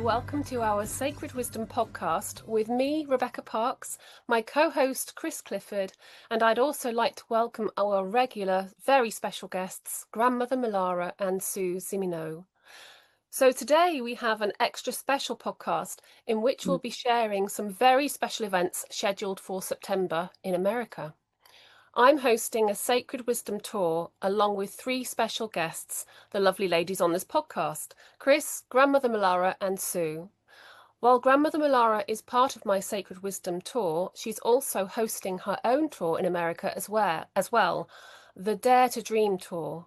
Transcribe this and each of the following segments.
welcome to our Sacred Wisdom podcast with me, Rebecca Parks, my co-host Chris Clifford, and I'd also like to welcome our regular, very special guests, Grandmother Mulara and Sue Simino. So today we have an extra special podcast in which we'll be sharing some very special events scheduled for September in America. I'm hosting a Sacred Wisdom tour along with three special guests, the lovely ladies on this podcast, Chris, Grandmother Mulara and Sue. While Grandmother Mulara is part of my Sacred Wisdom tour, she's also hosting her own tour in America as well, the Dare to Dream tour.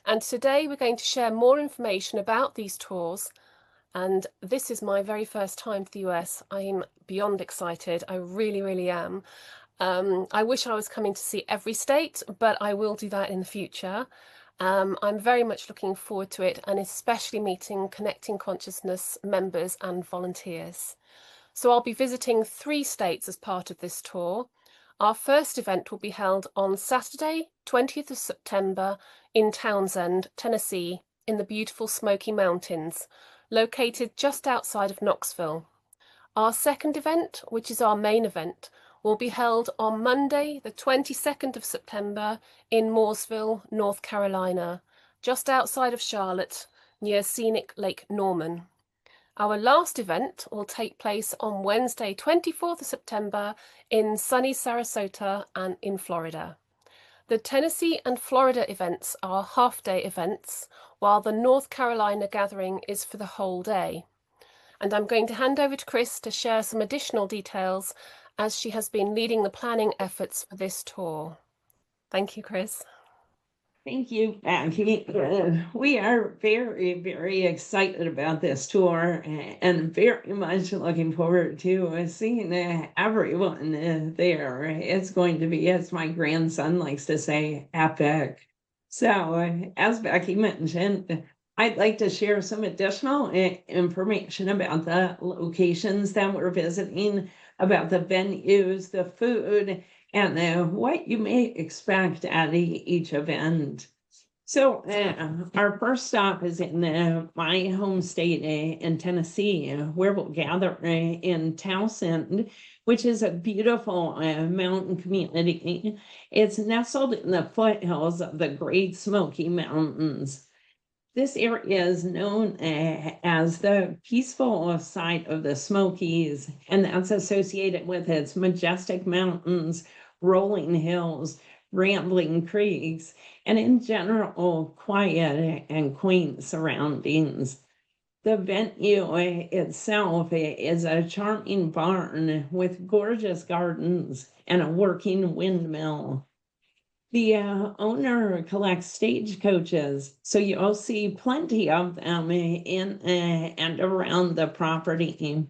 And today we're going to share more information about these tours. And this is my very first time to the US. I'm beyond excited. I really, really am. I wish I was coming to see every state, but I will do that in the future. I'm very much looking forward to it, and especially meeting Connecting Consciousness members and volunteers. So I'll be visiting 3 states as part of this tour. Our first event will be held on Saturday, 20th of September in Townsend, Tennessee, in the beautiful Smoky Mountains, located just outside of Knoxville. Our second event, which is our main event, will be held on Monday, the 22nd of September in Mooresville, North Carolina, just outside of Charlotte, near scenic Lake Norman. Our last event will take place on Wednesday, 24th of September in sunny Sarasota and in Florida. The Tennessee and Florida events are half-day events, while the North Carolina gathering is for the whole day. And I'm going to hand over to Chris to share some additional details as she has been leading the planning efforts for this tour. Thank you, Chris. Thank you, Becky. We are very, very excited about this tour and very much looking forward to seeing everyone there. It's going to be, as my grandson likes to say, epic. So, as Becky mentioned, I'd like to share some additional information about the locations that we're visiting, about the venues, the food, and what you may expect at each event. So our first stop is in my home state in Tennessee, where we'll gather in Townsend, which is a beautiful mountain community. It's nestled in the foothills of the Great Smoky Mountains. This area is known as the peaceful side of the Smokies, and that's associated with its majestic mountains, rolling hills, rambling creeks, and in general, quiet and quaint surroundings. The venue itself is a charming barn with gorgeous gardens and a working windmill. The owner collects stagecoaches, so you'll see plenty of them in and around the property.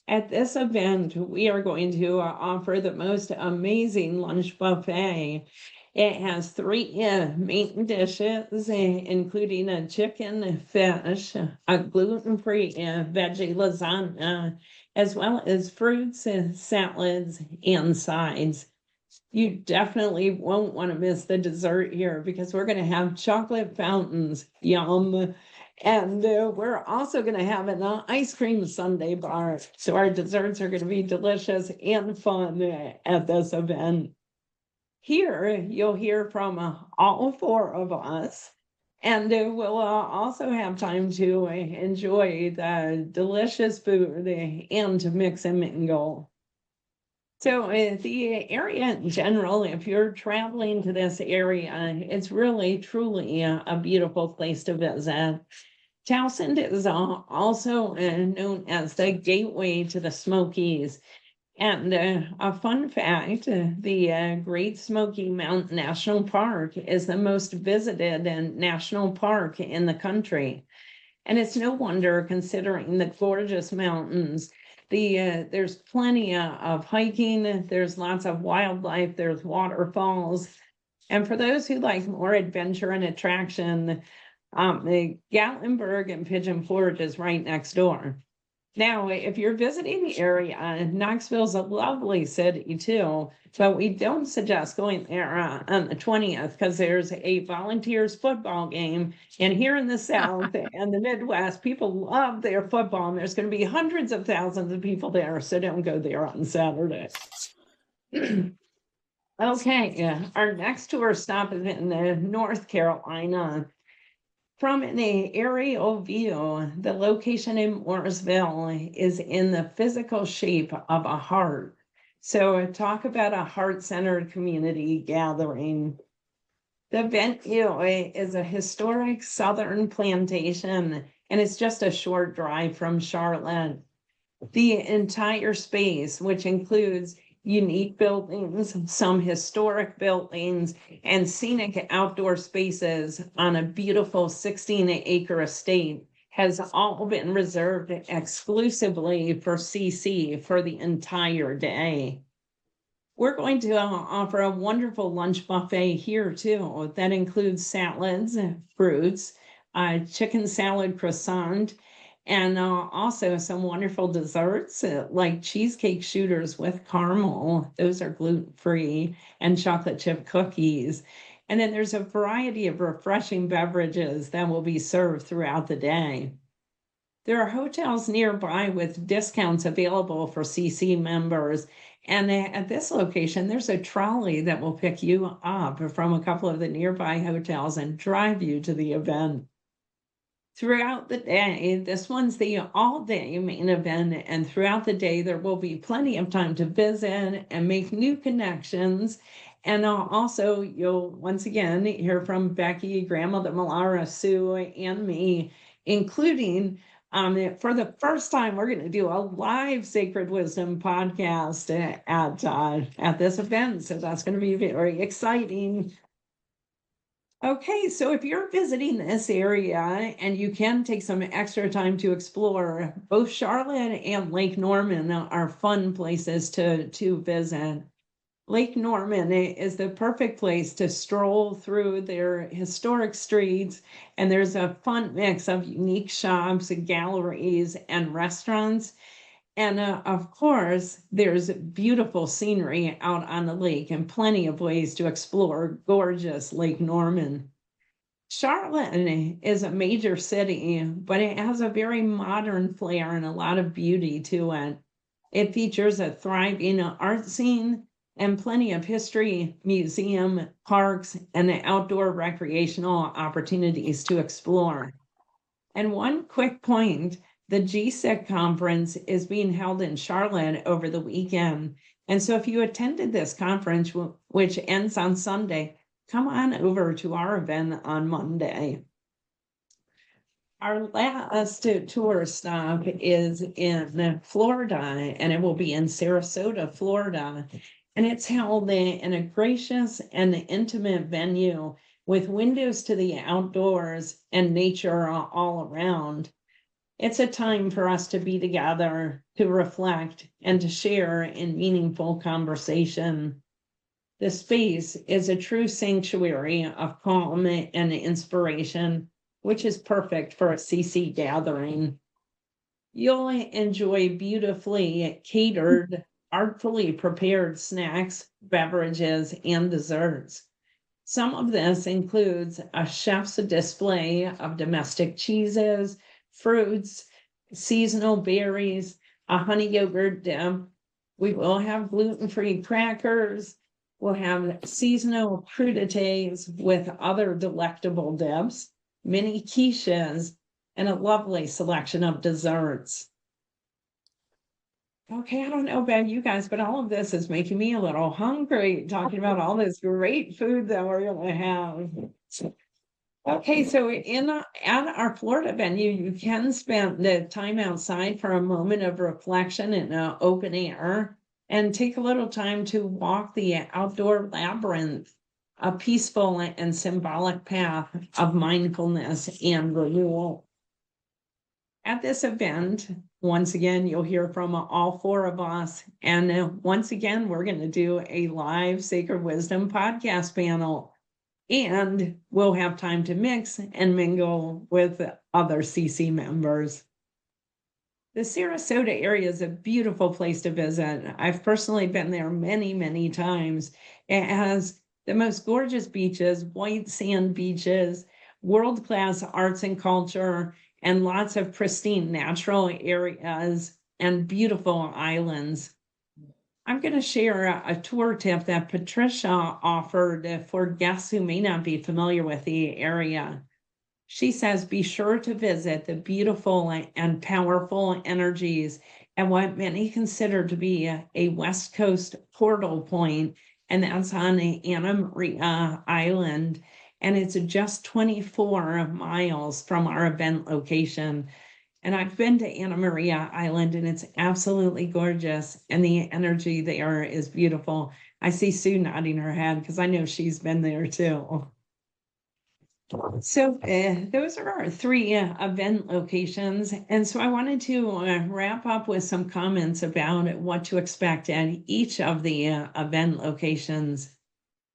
At this event, we are going to offer the most amazing lunch buffet. It has 3 main dishes, including a chicken, fish, a gluten-free veggie lasagna, as well as fruits, salads, and sides. You definitely won't want to miss the dessert here because we're going to have chocolate fountains. Yum. And we're also going to have an ice cream sundae bar. So our desserts are going to be delicious and fun at this event. Here, you'll hear from all 4 of us. And we'll also have time to enjoy the delicious food and to mix and mingle. So the area in general, if you're traveling to this area, it's really, truly a beautiful place to visit. Townsend is also known as the gateway to the Smokies. And a fun fact, the Great Smoky Mountain National Park is the most visited national park in the country. And it's no wonder considering the gorgeous mountains. There's plenty of hiking, there's lots of wildlife, there's waterfalls. And for those who like more adventure and attraction, the Gatlinburg and Pigeon Forge is right next door. Now, if you're visiting the area, Knoxville's a lovely city too, but we don't suggest going there on the 20th because there's a volunteers football game. And here in the South and the Midwest, people love their football, and there's going to be hundreds of thousands of people there. So don't go there on Saturday. Okay, yeah. Our next tour stop is in North Carolina. From an aerial view, the location in Mooresville is in the physical shape of a heart. So talk about a heart-centered community gathering. The venue is a historic Southern plantation, and it's just a short drive from Charlotte. The entire space, which includes unique buildings, some historic buildings, and scenic outdoor spaces on a beautiful 16-acre estate, has all been reserved exclusively for CC for the entire day. We're going to offer a wonderful lunch buffet here too that includes salads, fruits, chicken salad croissant, and also some wonderful desserts like cheesecake shooters with caramel. Those are gluten-free, and chocolate chip cookies. And then there's a variety of refreshing beverages that will be served throughout the day. There are hotels nearby with discounts available for CC members. And at this location, there's a trolley that will pick you up from a couple of the nearby hotels and drive you to the event. Throughout the day, this one's the all-day main event, and throughout the day, there will be plenty of time to visit and make new connections. And also, you'll once again hear from Becky, Grandmother Mulara, Sue, and me, including for the first time, we're going to do a live Sacred Wisdom podcast at this event. So that's going to be very exciting. Okay, so if you're visiting this area and you can take some extra time to explore, both Charlotte and Lake Norman are fun places to visit. Lake Norman is the perfect place to stroll through their historic streets, and there's a fun mix of unique shops, galleries, and restaurants. And of course, there's beautiful scenery out on the lake and plenty of ways to explore gorgeous Lake Norman. Charlotte is a major city, but it has a very modern flair and a lot of beauty to it. It features a thriving art scene and plenty of history, museum, parks, and outdoor recreational opportunities to explore. And one quick point, the GSIC conference is being held in Charlotte over the weekend. And so if you attended this conference, which ends on Sunday, come on over to our event on Monday. Our last tour stop is in Florida, and it will be in Sarasota, Florida. And it's held in a gracious and intimate venue with windows to the outdoors and nature all around. It's a time for us to be together, to reflect, and to share in meaningful conversation. The space is a true sanctuary of calm and inspiration, which is perfect for a CC gathering. You'll enjoy beautifully catered, artfully prepared snacks, beverages, and desserts. Some of this includes a chef's display of domestic cheeses, fruits, seasonal berries, a honey yogurt dip. We will have gluten-free crackers. We'll have seasonal crudités with other delectable dips, mini quiches, and a lovely selection of desserts. Okay, I don't know about you guys, but all of this is making me a little hungry, talking about all this great food that we're going to have. Okay, so at our Florida venue, you can spend the time outside for a moment of reflection in open air and take a little time to walk the outdoor labyrinth, a peaceful and symbolic path of mindfulness and renewal. At this event, once again, you'll hear from all four of us. And once again, we're going to do a live Sacred Wisdom podcast panel. And we'll have time to mix and mingle with other CC members. The Sarasota area is a beautiful place to visit. I've personally been there many, many times. It has the most gorgeous beaches, white sand beaches, world-class arts and culture, and lots of pristine natural areas and beautiful islands. I'm going to share a tour tip that Patricia offered for guests who may not be familiar with the area. She says, be sure to visit the beautiful and powerful energies at what many consider to be a West Coast portal point, and that's on Anna Maria Island. And it's just 24 miles from our event location. And I've been to Anna Maria Island, and it's absolutely gorgeous. And the energy there is beautiful. I see Sue nodding her head because I know she's been there too. So those are our three event locations. And so I wanted to wrap up with some comments about what to expect at each of the event locations.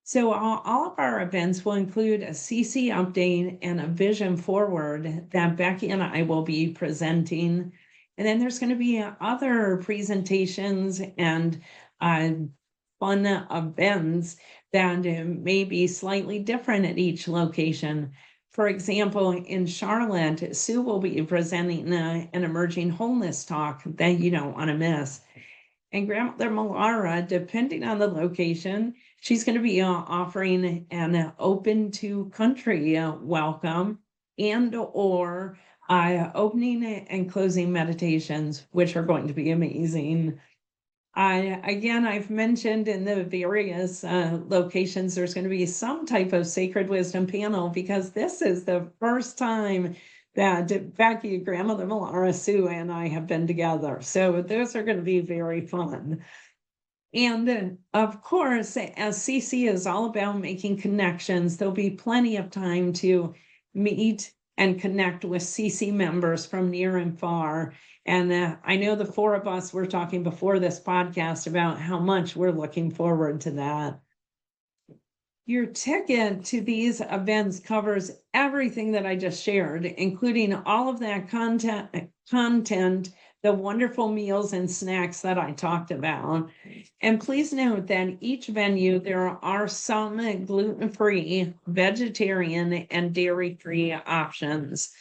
So all of our events will include a CC update and a vision forward that Becky and I will be presenting. And then there's going to be other presentations and fun events that may be slightly different at each location. For example, in Charlotte, Sue will be presenting an emerging wholeness talk that you don't want to miss. And Grandmother Mulara, depending on the location, she's going to be offering an open to country welcome and or opening and closing meditations, which are going to be amazing. I've mentioned in the various locations, there's going to be some type of sacred wisdom panel because this is the first time that Becky, Grandmother Mulara, Sue, and I have been together. So those are going to be very fun. And of course, as CC is all about making connections, there'll be plenty of time to meet and connect with CC members from near and far. And I know the four of us were talking before this podcast about how much we're looking forward to that. Your ticket to these events covers everything that I just shared, including all of that content, the wonderful meals and snacks that I talked about. And please note that each venue, there are some gluten-free, vegetarian, and dairy-free options.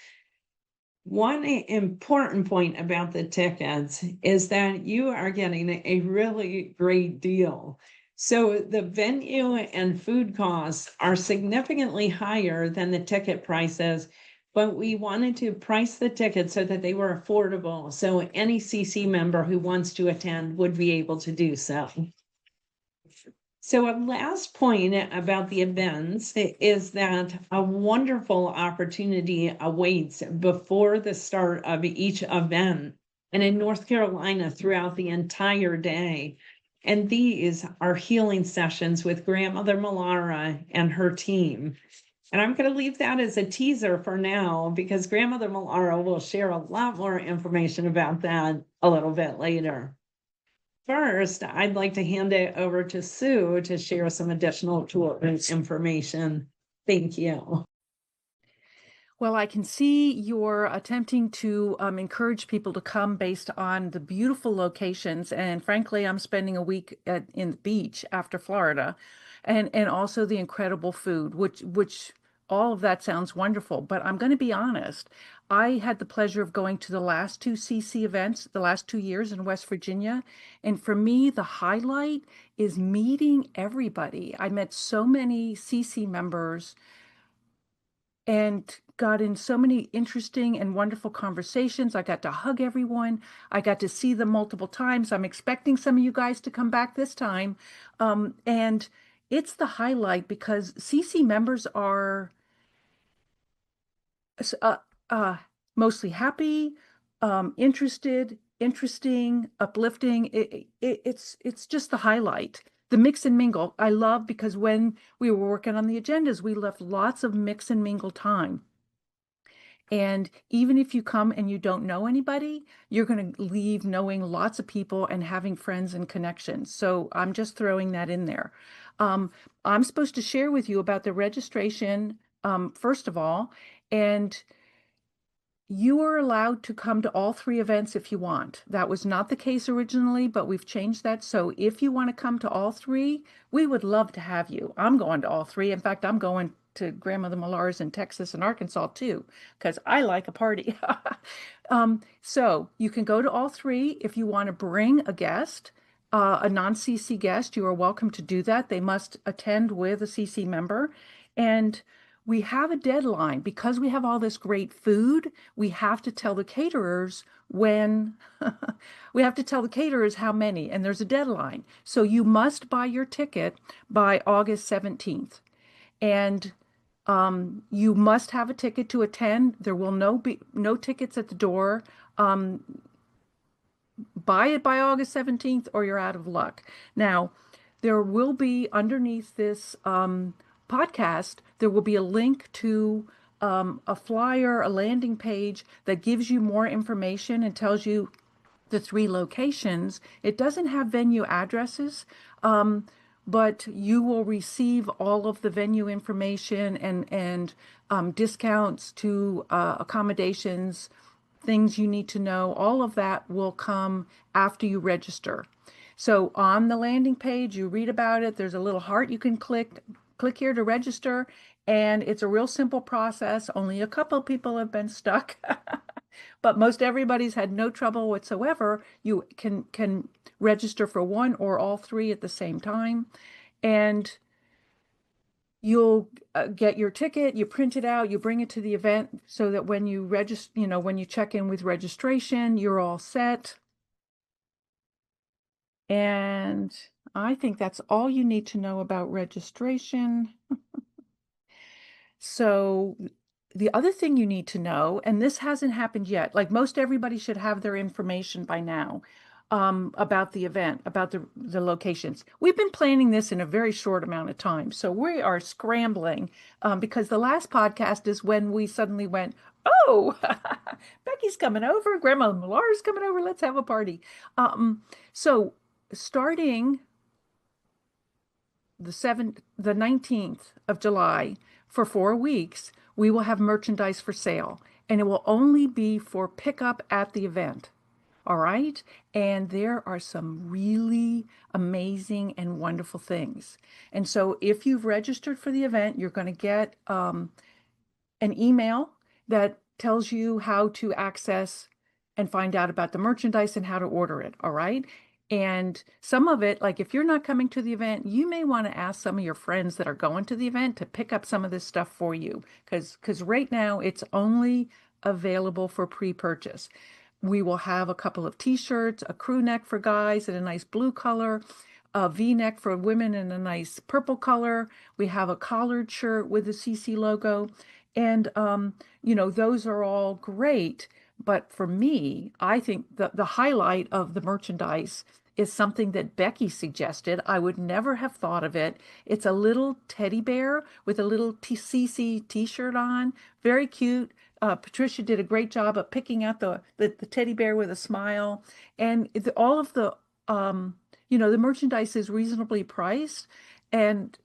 One important point about the tickets is that you are getting a really great deal. So the venue and food costs are significantly higher than the ticket prices, but we wanted to price the tickets so that they were affordable. So any CC member who wants to attend would be able to do so. So a last point about the events is that a wonderful opportunity awaits before the start of each event and in North Carolina throughout the entire day. And these are healing sessions with Grandmother Mulara and her team. And I'm going to leave that as a teaser for now because Grandmother Mulara will share a lot more information about that a little bit later. First, I'd like to hand it over to Sue to share some additional tool information. Thank you. Well, I can see you're attempting to encourage people to come based on the beautiful locations. And frankly, I'm spending a week in the beach after Florida, and also the incredible food, which all of that sounds wonderful. But I'm going to be honest. I had the pleasure of going to the last two CC events, the last 2 years in West Virginia. And for me, the highlight is meeting everybody. I met so many CC members and got in so many interesting and wonderful conversations. I got to hug everyone. I got to see them multiple times. I'm expecting some of you guys to come back this time. And it's the highlight because CC members are uh, uh, mostly happy, interesting, uplifting. It's just the highlight. The mix and mingle, I love because when we were working on the agendas, we left lots of mix and mingle time. And even if you come and you don't know anybody, you're going to leave knowing lots of people and having friends and connections. So I'm just throwing that in there. I'm supposed to share with you about the registration, first of all, and You are allowed to come to all 3 events if you want. That was not the case originally, but we've changed that. So if you want to come to all 3, we would love to have you. I'm going to all 3. In fact, I'm going to Grandmother Millar's in Texas and Arkansas too, because I like a party. So you can go to all 3. If you want to bring a guest, a non-CC guest, you are welcome to do that. They must attend with a CC member. And we have a deadline because we have all this great food. We have to tell the caterers when we have to tell the caterers how many, and there's a deadline. So you must buy your ticket by August 17th. And you must have a ticket to attend. There will be no tickets at the door. Buy it by August 17th or you're out of luck. Now, there will be underneath this podcast, there will be a link to a flyer, a landing page that gives you more information and tells you the 3 locations. It doesn't have venue addresses, but you will receive all of the venue information and discounts to accommodations, things you need to know. All of that will come after you register. So on the landing page, you read about it. There's a little heart you can click here to register. And it's a real simple process. Only a couple people have been stuck, but most everybody's had no trouble whatsoever. You can register for 1 or all 3 at the same time. And you'll get your ticket, you print it out, you bring it to the event so that when you register, when you check in with registration, you're all set. And I think that's all you need to know about registration. So the other thing you need to know, and this hasn't happened yet, like most everybody should have their information by now, about the event, about the locations. We've been planning this in a very short amount of time, so we are scrambling, because the last podcast is when we suddenly went, oh, Becky's coming over, Grandma Millar's coming over, let's have a party. So starting the 19th of July, for 4 weeks, we will have merchandise for sale, and it will only be for pickup at the event. All right. And there are some really amazing and wonderful things. And so if you've registered for the event, you're going to get an email that tells you how to access and find out about the merchandise and how to order it. All right. And some of it, like if you're not coming to the event, you may want to ask some of your friends that are going to the event to pick up some of this stuff for you, because right now it's only available for pre-purchase. We will have a couple of t-shirts, a crew neck for guys in a nice blue color, a V-neck for women in a nice purple color. We have a collared shirt with the CC logo. And, those are all great. But for me, I think the highlight of the merchandise is something that Becky suggested. I would never have thought of it. It's a little teddy bear with a little CC t-shirt on. Very cute. Patricia did a great job of picking out the teddy bear with a smile. And all of the merchandise is reasonably priced and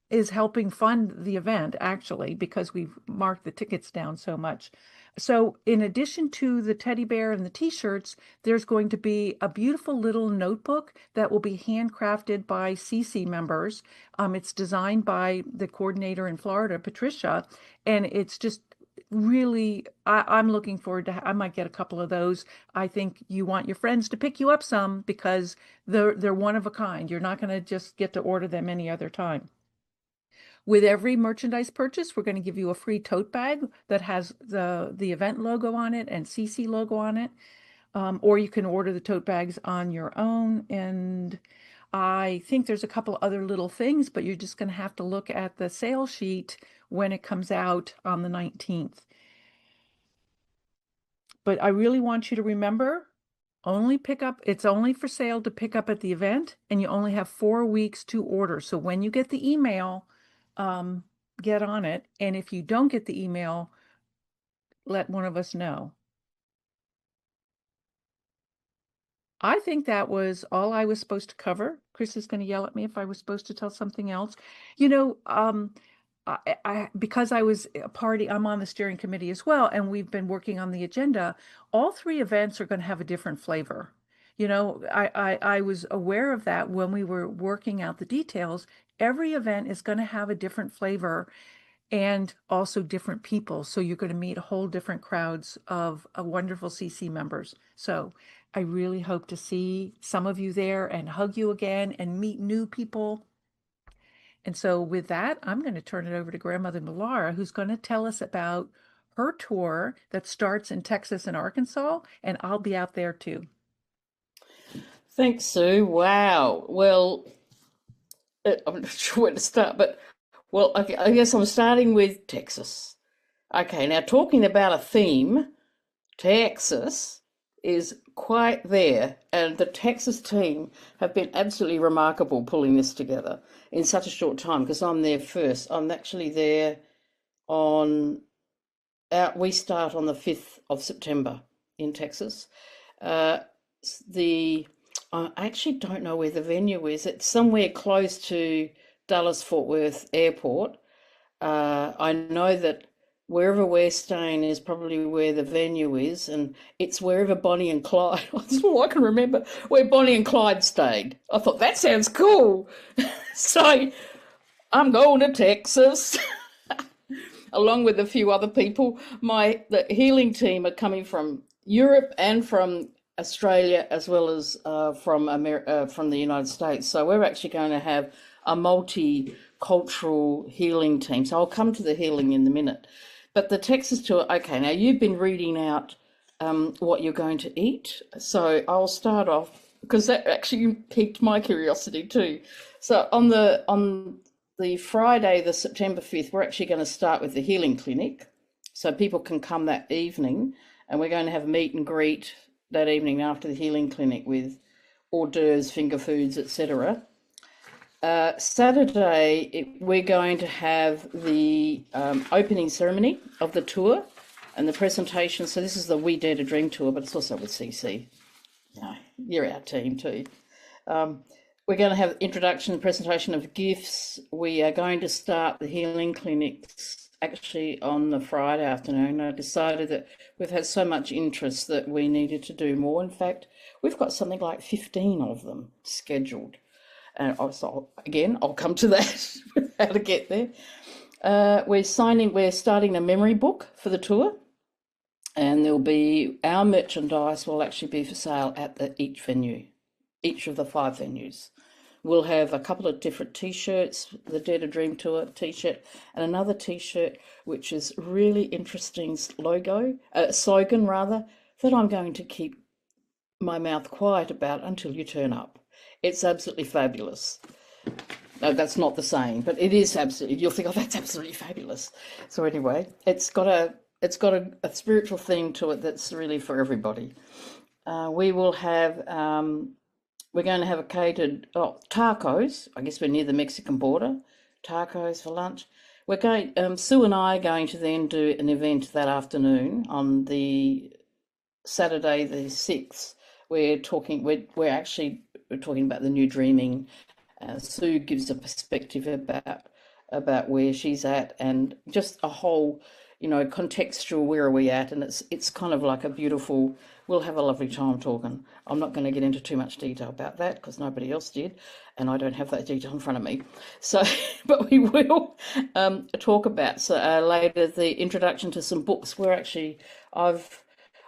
is helping fund the event, actually, because we've marked the tickets down so much. So in addition to the teddy bear and the t-shirts, there's going to be a beautiful little notebook that will be handcrafted by CC members. It's designed by the coordinator in Florida, Patricia, and it's just really, I'm looking forward to, I might get a couple of those. I think you want your friends to pick you up some because they're one of a kind. You're not going to just get to order them any other time. With every merchandise purchase, we're going to give you a free tote bag that has the event logo on it and CC logo on it. Or you can order the tote bags on your own. And I think there's a couple other little things, but you're just going to have to look at the sale sheet when it comes out on the 19th. But I really want you to remember, it's only for sale to pick up at the event, and you only have 4 weeks to order. So when you get the email, get on it. And if you don't get the email, let one of us know. I think that was all I was supposed to cover. Chris is going to yell at me if I was supposed to tell something else. because I was a party, I'm on the steering committee as well, and we've been working on the agenda. All three events are going to have a different flavor. You know, I was aware of that when we were working out the details. Every event is going to have a different flavor and also different people. So you're going to meet whole different crowds of wonderful CC members. So I really hope to see some of you there and hug you again and meet new people. And so with that, I'm going to turn it over to Grandmother Mulara, who's going to tell us about her tour that starts in Texas and Arkansas, and I'll be out there too. Thanks, Sue. Wow. Well, I'm not sure where to start, but okay, I guess I'm starting with Texas. Okay, now talking about a theme, Texas is quite there, and the Texas team have been absolutely remarkable pulling this together in such a short time, because I'm there first. I'm actually there we start on the 5th of September in Texas. I actually don't know where the venue is. It's somewhere close to Dallas-Fort Worth Airport. I know that wherever we're staying is probably where the venue is, and it's wherever Bonnie and Clyde, that's all I can remember, where Bonnie and Clyde stayed. I thought, that sounds cool. So I'm going to Texas, along with a few other people. The healing team are coming from Europe and from Australia, as well as from the United States. So we're actually going to have a multicultural healing team. So I'll come to the healing in a minute. But the Texas tour, okay, now you've been reading out what you're going to eat. So I'll start off, because that actually piqued my curiosity too. So on the Friday, the September 5th, we're actually going to start with the healing clinic. So people can come that evening, and we're going to have a meet and greet that evening after the healing clinic with hors d'oeuvres, finger foods, etc. Saturday, we're going to have the opening ceremony of the tour and the presentation. So this is the We Dare to Dream tour, but it's also with CC. No, you're our team too. We're going to have introduction and presentation of gifts. We are going to start the healing clinics actually on the Friday afternoon. I decided that we've had so much interest that we needed to do more. In fact, we've got something like 15 of them scheduled. And also, again, I'll come to that, how to get there. We're starting a memory book for the tour, and our merchandise will actually be for sale at each venue, each of the 5 venues. We'll have a couple of different T-shirts, the Dare to Dream Tour T-shirt, and another T-shirt which is really interesting slogan that I'm going to keep my mouth quiet about until you turn up. It's absolutely fabulous. No, that's not the saying, but it is absolutely. You'll think, oh, that's absolutely fabulous. So anyway, it's got a spiritual theme to it that's really for everybody. We will have. We're going to have a catered tacos. I guess we're near the Mexican border. Tacos for lunch. We're going. Sue and I are going to then do an event that afternoon on the Saturday, the 6th. We're talking about the new dreaming. Sue gives a perspective about where she's at, and just a whole, contextual where are we at, and it's kind of like a beautiful. We'll have a lovely time talking. I'm not going to get into too much detail about that because nobody else did, and I don't have that detail in front of me. So, but we will talk about later the introduction to some books.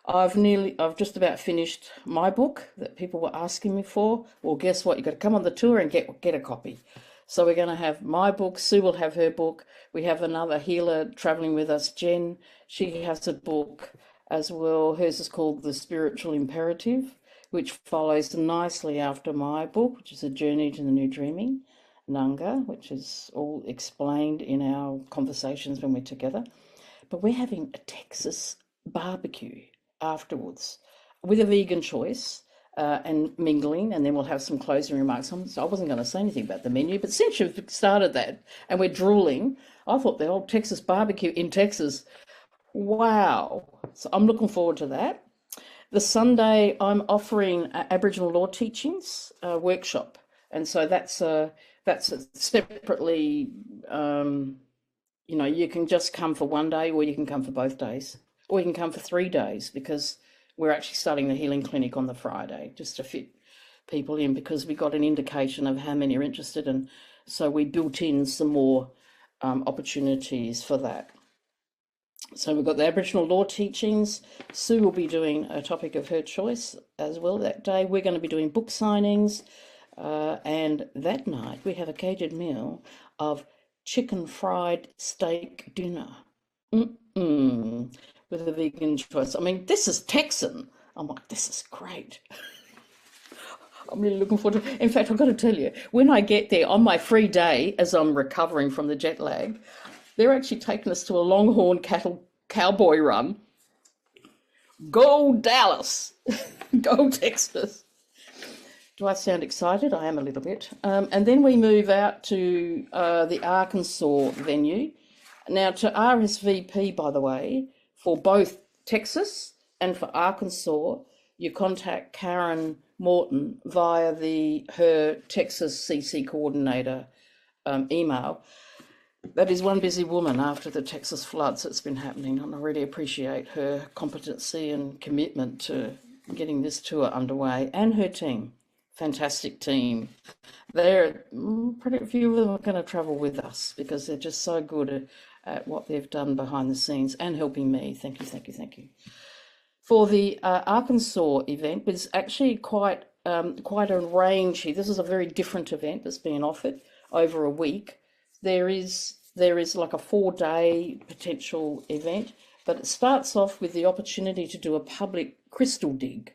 I've just about finished my book that people were asking me for. Well, guess what? You've got to come on the tour and get a copy. So we're going to have my book. Sue will have her book. We have another healer traveling with us, Jen. She has a book as well. Hers is called The Spiritual Imperative, which follows nicely after my book, which is A Journey to the New Dreaming, Nanga, which is all explained in our conversations when we're together. But we're having a Texas barbecue afterwards with a vegan choice and mingling, and then we'll have some closing remarks. So I wasn't going to say anything about the menu, but since you've started that and we're drooling, I thought the old Texas barbecue in Texas, wow. So I'm looking forward to that. The Sunday, I'm offering Aboriginal law teachings workshop, and so that's separately you know, you can just come for one day, or you can come for both days, or you can come for 3 days, because we're actually starting the healing clinic on the Friday just to fit people in, because we got an indication of how many are interested, and so we built in some more opportunities for that. So we've got the Aboriginal law teachings. Sue will be doing a topic of her choice as well that day. We're going to be doing book signings, and that night we have a catered meal of chicken fried steak dinner with a vegan choice. I mean, this is Texan. I'm like, this is great. I'm really looking forward to it. In fact, I've got to tell you, when I get there on my free day, as I'm recovering from the jet lag, they're actually taking us to a Longhorn cattle cowboy run. Go Dallas! Go Texas! Do I sound excited? I am a little bit. And then we move out to the Arkansas venue. Now, to RSVP, by the way, for both Texas and for Arkansas, you contact Karen Morton via her Texas CC coordinator email. That is one busy woman after the Texas floods that's been happening, and I really appreciate her competency and commitment to getting this tour underway, and her team. Fantastic team. Pretty few of them are going to travel with us because they're just so good at what they've done behind the scenes and helping me. Thank you, thank you, thank you. For the Arkansas event, it's actually quite a range here. This is a very different event that's being offered over a week. There is like a 4-day potential event, but it starts off with the opportunity to do a public crystal dig,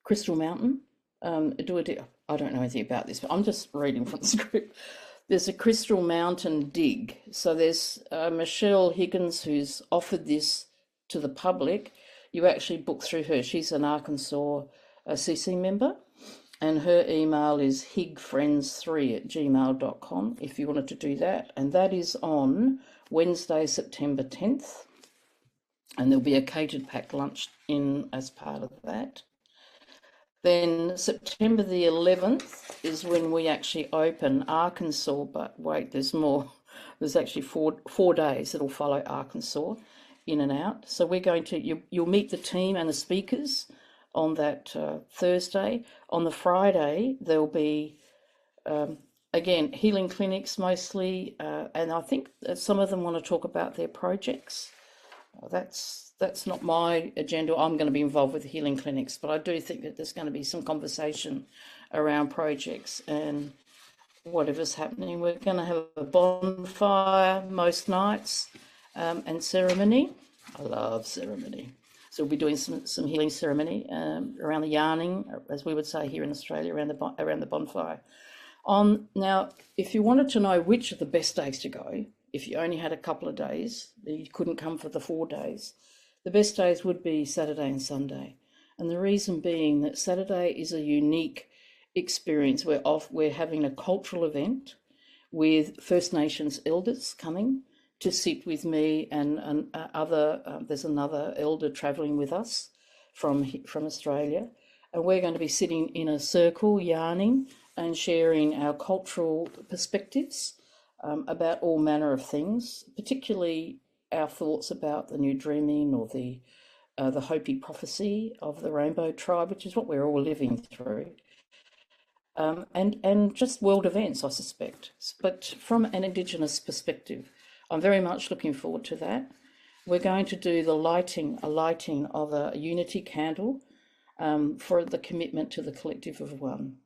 Crystal Mountain. I don't know anything about this, but I'm just reading from the script. There's a Crystal Mountain dig. So there's Michelle Higgins, who's offered this to the public. You actually book through her. She's an Arkansas CC member, and her email is higfriends3@gmail.com if you wanted to do that. And that is on Wednesday, September 10th. And there'll be a catered packed lunch in as part of that. Then September the 11th is when we actually open Arkansas, but wait, there's more. There's actually four days that'll follow Arkansas in and out. So we're going to, you'll meet the team and the speakers on that Thursday. On the Friday, there'll be, again, healing clinics mostly, and I think that some of them want to talk about their projects. That's not my agenda. I'm going to be involved with the healing clinics, but I do think that there's going to be some conversation around projects and whatever's happening. We're going to have a bonfire most nights and ceremony. I love ceremony. So we'll be doing some healing ceremony around the yarning, as we would say here in Australia, around the bonfire. Now, if you wanted to know which are the best days to go, if you only had a couple of days, you couldn't come for the 4 days, the best days would be Saturday and Sunday. And the reason being that Saturday is a unique experience. We're having a cultural event with First Nations elders coming to sit with me and there's another elder travelling with us from Australia. And we're going to be sitting in a circle, yarning and sharing our cultural perspectives about all manner of things, particularly our thoughts about the new dreaming or the Hopi prophecy of the Rainbow Tribe, which is what we're all living through. And just world events, I suspect, but from an Indigenous perspective. I'm very much looking forward to that. We're going to do a lighting of a unity candle for the commitment to the collective of one,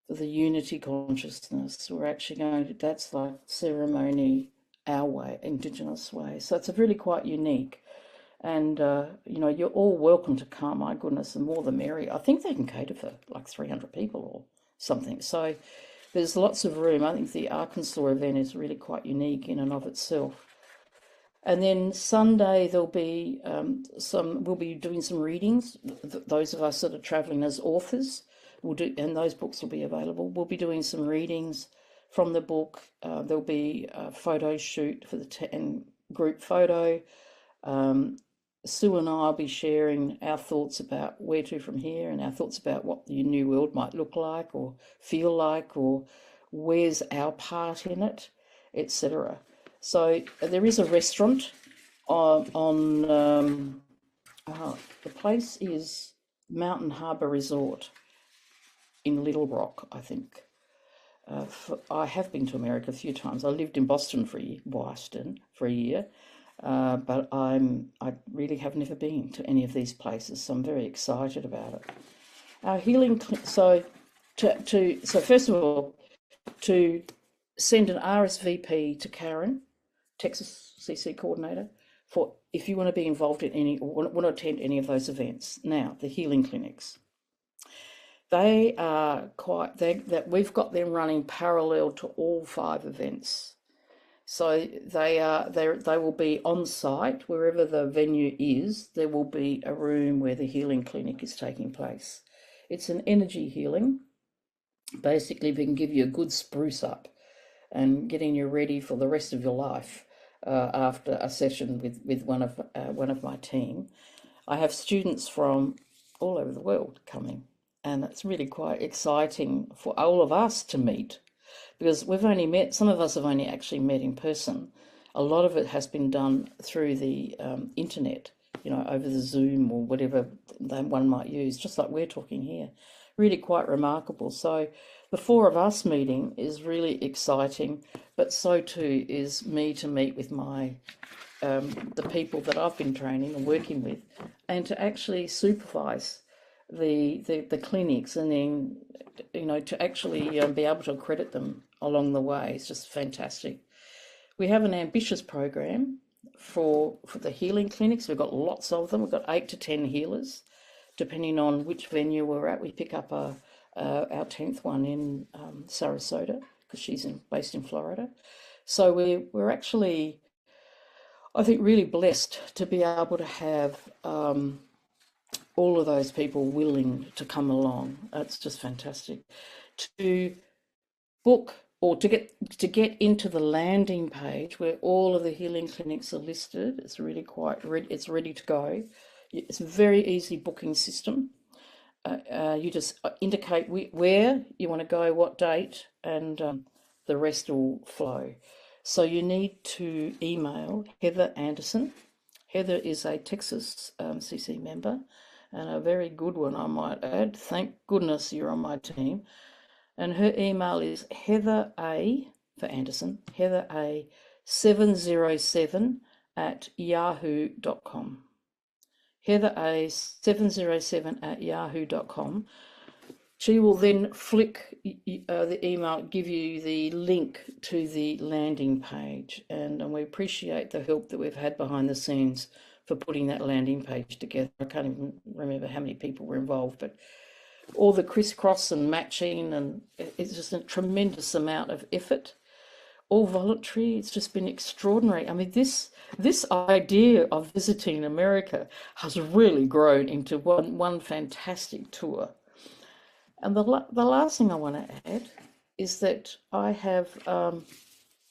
for the unity consciousness. We're actually going to, that's like ceremony, our way, Indigenous way. So it's really quite unique. And, you're all welcome to come. My goodness, the more the merrier. I think they can cater for like 300 people or something. So there's lots of room. I think the Arkansas event is really quite unique in and of itself. And then Sunday, there'll be we'll be doing some readings. Those of us that are travelling as authors will do, and those books will be available. We'll be doing some readings from the book. There'll be a photo shoot for and group photo. Sue and I will be sharing our thoughts about where to from here and our thoughts about what the new world might look like or feel like, or where's our part in it, etc. So there is a restaurant on the place is Mountain Harbour Resort in Little Rock, I think. I have been to America a few times. I lived in Boston for a year, but I really have never been to any of these places, so I'm very excited about it. Our healing, so first of all, to send an RSVP to Karen, Texas CC coordinator, for if you want to be involved in any or want to attend any of those events. Now, the healing clinics. They are that we've got them running parallel to all 5 events. So they will be on site wherever the venue is. There will be a room where the healing clinic is taking place. It's an energy healing. Basically, we can give you a good spruce up and getting you ready for the rest of your life after a session with one of my team. I have students from all over the world coming. And it's really quite exciting for all of us to meet, because we've only met, some of us have only actually met in person. A lot of it has been done through the internet, over the Zoom or whatever one might use, just like we're talking here. Really quite remarkable. So the 4 of us meeting is really exciting, but so too is me to meet with my the people that I've been training and working with, and to actually supervise the clinics, and then to actually be able to accredit them along the way. It's just fantastic. We have an ambitious program for the healing clinics. We've got lots of them. We've got 8 to 10 healers, depending on which venue we're at. We pick up our 10th one in Sarasota, because she's based in Florida. So we're actually, I think, really blessed to be able to have all of those people willing to come along. It's just fantastic. To book or to get into the landing page where all of the healing clinics are listed, it's really it's ready to go. It's a very easy booking system. You just indicate where you want to go, what date, and the rest will flow. So you need to email Heather Anderson. Heather is a Texas CC member, and a very good one, I might add. Thank goodness you're on my team. And her email is Heather A, for Anderson, Heather A 707 at yahoo.com. Heather A 707 at yahoo.com. She will then flick the email, give you the link to the landing page. And we appreciate the help that we've had behind the scenes for putting that landing page together. I can't even remember how many people were involved, but all the crisscross and matching, and it's just a tremendous amount of effort, all voluntary. It's just been extraordinary. I mean, this idea of visiting America has really grown into one fantastic tour. And the last thing I want to add is that I have, I'm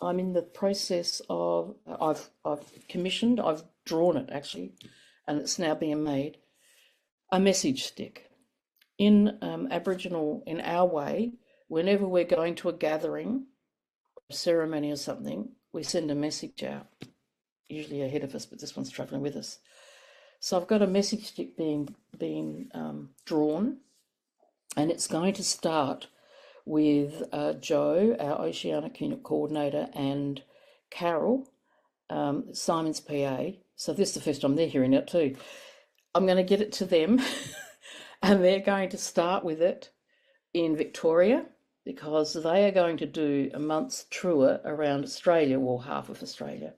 in the process of, I've commissioned, I've drawn it actually, and it's now being made, a message stick. In Aboriginal, in our way, whenever we're going to a gathering, a ceremony or something, we send a message out, usually ahead of us, but this one's travelling with us. So I've got a message stick being drawn, and it's going to start with Joe, our Oceanic Unit Coordinator, and Carol, Simon's PA. So this is the first time they're hearing it too. I'm going to get it to them, and they're going to start with it in Victoria, because they are going to do a month's tour around Australia, well, half of Australia,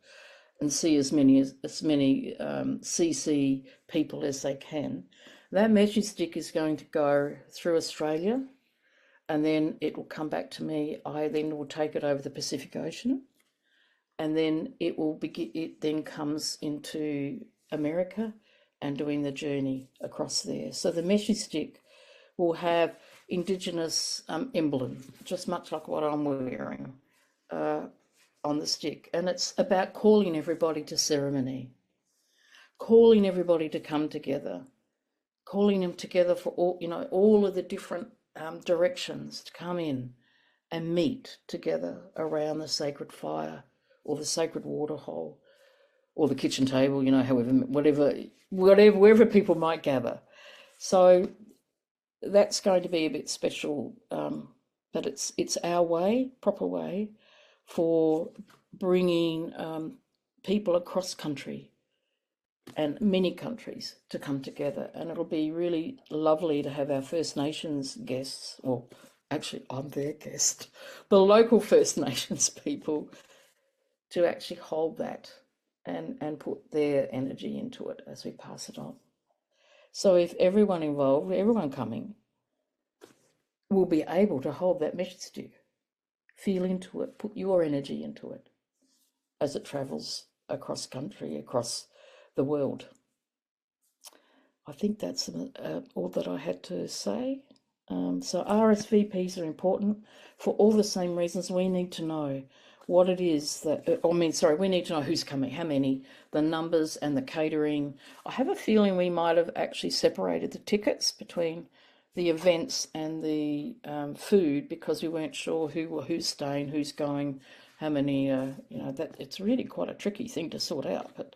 and see as many CC people as they can. That message stick is going to go through Australia, and then it will come back to me. I then will take it over the Pacific Ocean, and then it then comes into America and doing the journey across there. So the message stick will have Indigenous emblem, just much like what I'm wearing on the stick. And it's about calling everybody to ceremony, calling everybody to come together, calling them together for all of the different directions to come in and meet together around the sacred fire or the sacred water hole, or the kitchen table, you know, however, wherever people might gather. So that's going to be a bit special, but it's our way, proper way, for bringing people across country and many countries to come together. And it'll be really lovely to have our First Nations guests, or actually I'm their guest, the local First Nations people, to actually hold that and put their energy into it as we pass it on. So if everyone involved, everyone coming, will be able to hold that message to you, feel into it, put your energy into it as it travels across country, across the world. I think that's all that I had to say. So RSVPs are important for all the same reasons. We need to know what it is that, we need to know who's coming, how many, the numbers and the catering. I have a feeling we might have actually separated the tickets between the events and the food, because we weren't sure who's staying, who's going, how many, that it's really quite a tricky thing to sort out. But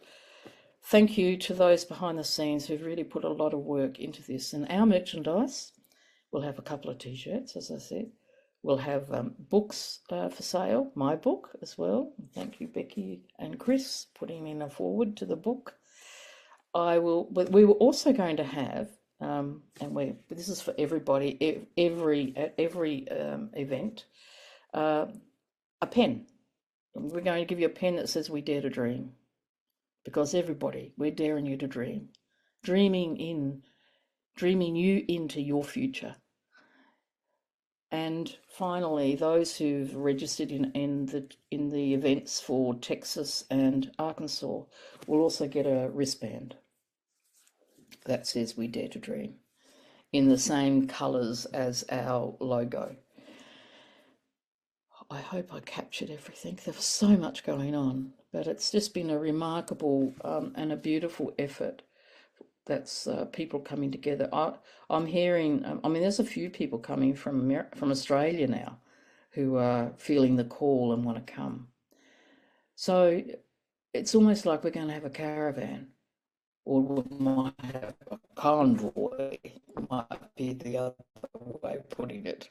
thank you to those behind the scenes who've really put a lot of work into this. And our merchandise, we'll have a couple of t-shirts, as I said. We'll have books for sale, my book as well. Thank you, Becky and Chris, putting in a forward to the book. We were also going to have, this is for everybody, at every event, a pen. We're going to give you a pen that says "We Dare to Dream," because everybody, we're daring you to dream, dreaming you into your future. And finally, those who've registered in the events for Texas and Arkansas will also get a wristband that says "We Dare to Dream" in the same colours as our logo. I hope I captured everything. There was so much going on, but it's just been a remarkable and a beautiful effort. That's people coming together. I'm hearing, there's a few people coming from Australia now who are feeling the call and want to come. So it's almost like we're going to have a caravan, or we might have a convoy, might be the other way of putting it.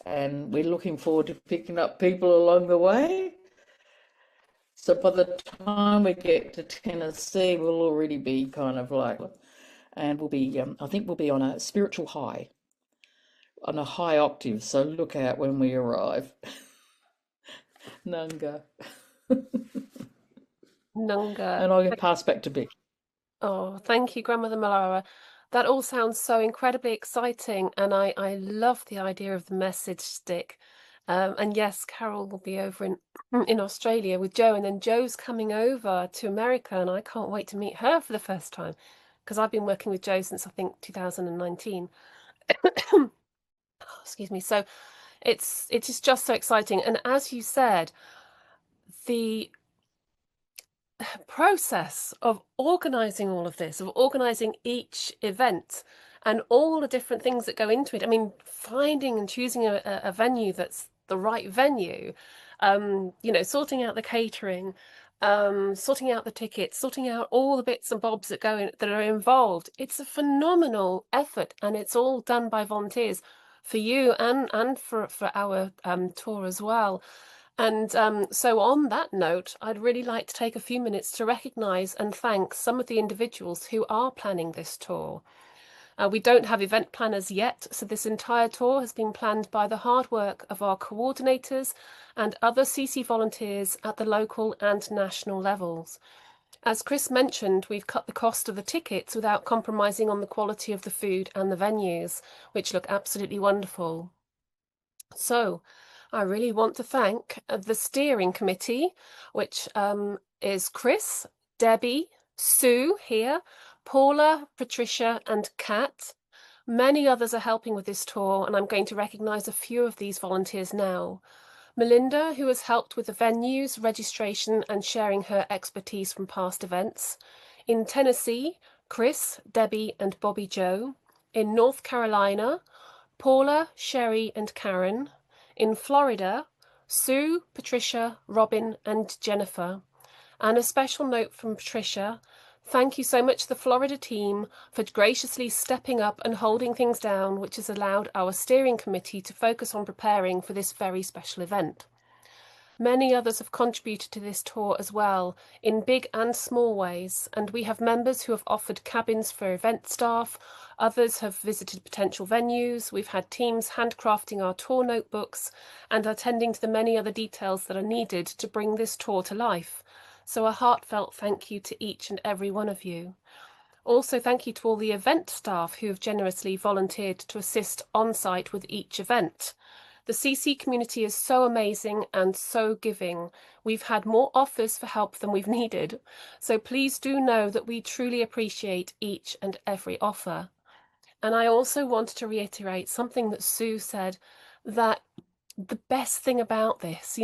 And we're looking forward to picking up people along the way. So by the time we get to Tennessee, we'll already be kind of like, and we'll be, I think we'll be on a spiritual high, on a high octave. So look out when we arrive. Nunga. Nunga. And I'll pass back to Becky. Oh, thank you, Grandmother Mulara. That all sounds so incredibly exciting, and I love the idea of the message stick. And yes, Carol will be over in Australia with Joe, and then Joe's coming over to America, and I can't wait to meet her for the first time, because I've been working with Joe since I think 2019. Oh, excuse me. So it is just so exciting, and as you said, the process of organizing all of this, of organizing each event and all the different things that go into it. I mean, finding and choosing a venue that's the right venue, sorting out the catering, sorting out the tickets, sorting out all the bits and bobs that are involved. It's a phenomenal effort, and it's all done by volunteers for you and for our tour as well. And so on that note, I'd really like to take a few minutes to recognise and thank some of the individuals who are planning this tour. We don't have event planners yet, so this entire tour has been planned by the hard work of our coordinators and other CC volunteers at the local and national levels. As Chris mentioned, we've cut the cost of the tickets without compromising on the quality of the food and the venues, which look absolutely wonderful. So, I really want to thank the steering committee, which is Chris, Debbie, Sue here, Paula, Patricia, and Kat. Many others are helping with this tour, and I'm going to recognise a few of these volunteers now. Melinda, who has helped with the venues, registration, and sharing her expertise from past events. In Tennessee, Chris, Debbie, and Bobby Joe. In North Carolina, Paula, Sherry, and Karen. In Florida, Sue, Patricia, Robin and Jennifer. And a special note from Patricia. Thank you so much to the Florida team for graciously stepping up and holding things down, which has allowed our steering committee to focus on preparing for this very special event. Many others have contributed to this tour as well, in big and small ways, and we have members who have offered cabins for event staff, others have visited potential venues, we've had teams handcrafting our tour notebooks and attending to the many other details that are needed to bring this tour to life. So a heartfelt thank you to each and every one of you. Also, thank you to all the event staff who have generously volunteered to assist on site with each event. The CC community is so amazing and so giving. We've had more offers for help than we've needed. So please do know that we truly appreciate each and every offer. And I also wanted to reiterate something that Sue said, that the best thing about this,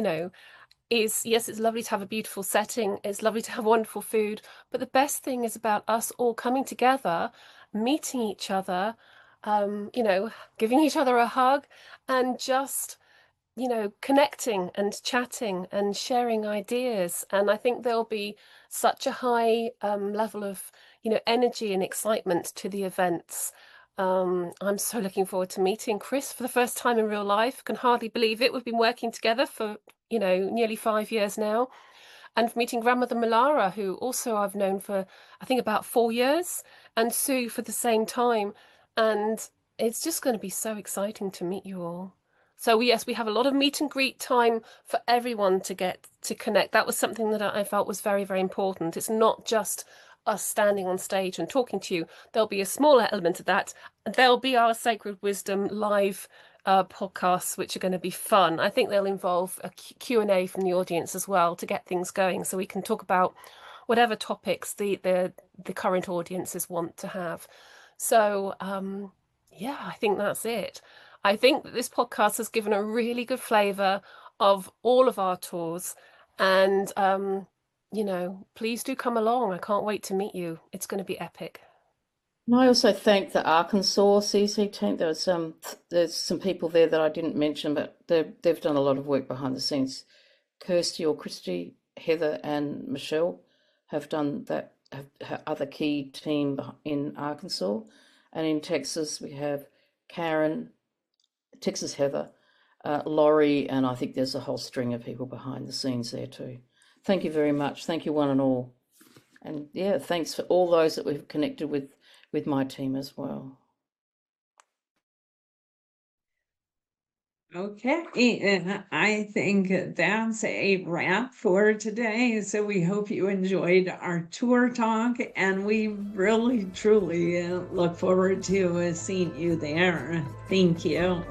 is, yes, it's lovely to have a beautiful setting. It's lovely to have wonderful food. But the best thing is about us all coming together, meeting each other, giving each other a hug and just, connecting and chatting and sharing ideas. And I think there'll be such a high level of, energy and excitement to the events. I'm so looking forward to meeting Chris for the first time in real life. Can hardly believe it. We've been working together for, nearly 5 years now. And meeting grandmother Mulara, who also I've known for, I think, about 4 years, and Sue for the same time. And it's just going to be so exciting to meet you all. So yes, we have a lot of meet and greet time for everyone to get to connect. That was something that I felt was very, very important. It's not just us standing on stage and talking to you. There'll be a smaller element of that. There'll be our Sacred Wisdom live podcasts, which are going to be fun. I think they'll involve a Q&A from the audience as well to get things going, so we can talk about whatever topics the current audiences want to have. So yeah, I think that's it. I think that this podcast has given a really good flavour of all of our tours, and please do come along. I can't wait to meet you. It's going to be epic. And I also thank the Arkansas CC team. There's some people there that I didn't mention, but they've done a lot of work behind the scenes. Kirsty or Christy, Heather and Michelle have done that, are the key team in Arkansas. And in Texas, we have Karen, Texas Heather, Laurie, and I think there's a whole string of people behind the scenes there too. Thank you very much. Thank you one and all. And yeah, thanks for all those that we've connected with my team as well. Okay, I think that's a wrap for today. So we hope you enjoyed our tour talk, and we really, truly look forward to seeing you there. Thank you.